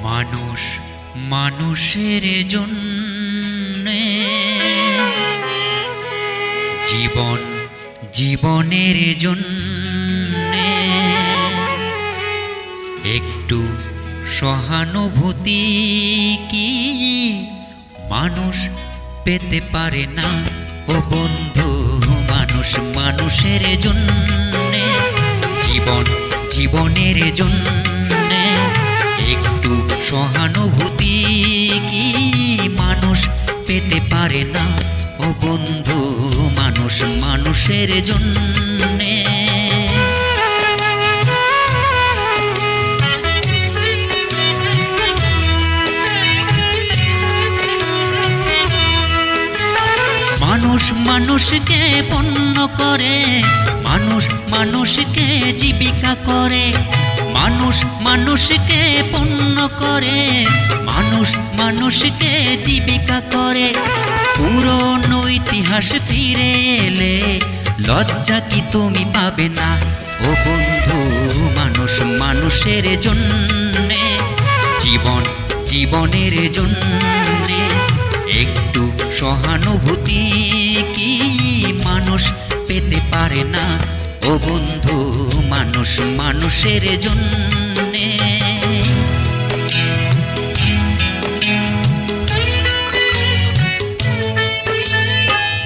মানুষ মানুষের জন্যে, জীবন জীবনের জন্যে একটু সহানুভূতি কি মানুষ পেতে পারে না? ও বন্ধু, মানুষ মানুষের জন্যে, জীবন জীবনের জন্যে একটু সহানুভূতি কি মানুষ পেতে পারে না? ও বন্ধু, মানুষ মানুষের জন্যে। মানুষ মানুষকে পণ্য করে, মানুষ মানুষকে জীবিকা করে, মানুষ মানুষকে পণ্য করে, মানুষ মানুষকে জীবিকা করে। পুরনো ইতিহাস ফিরে এলে লজ্জা কি তুমি পাবে না? ও বন্ধু, মানুষ মানুষের জন্যে, জীবন জীবনের জন্যে একটু সহানুভূতি কি মানুষ পেতে পারে না? ও বন্ধু, মানুষ মানুষের জন্যে।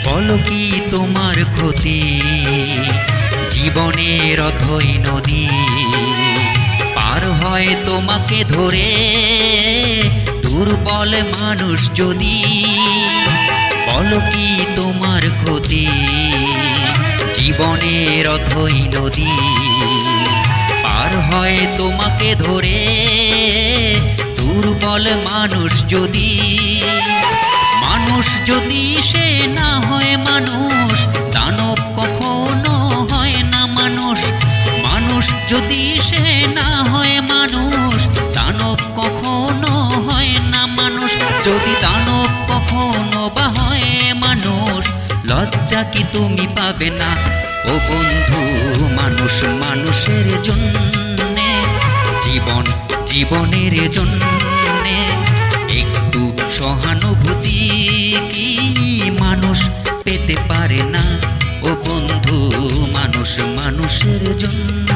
বলো কি তোমার ক্ষতি? জীবনের অথই নদী পার হয় তোমাকে ধরে দুর্বল মানুষ যদি। বলো কি তোমার ক্ষতি? জীবনের অথই নদী পার হয় তোমাকে ধরে দুর্বল মানুষ যদি। মানুষ যদি সে না হয় মানুষ, দানব কখনো হয় না মানুষ। মানুষ যদি সে না হয় মানুষ, দানব কখনো হয় না মানুষ। যদি দানব কখনো বা হয় মানুষ, লজ্জা কি তুমি পাবে না? ও বন্ধু, মানুষ মানুষের জন্যে, জীবন জীবনের জন্যে একটু সহানুভূতি কি মানুষ পেতে পারে না? ও বন্ধু, মানুষ মানুষের জন্য।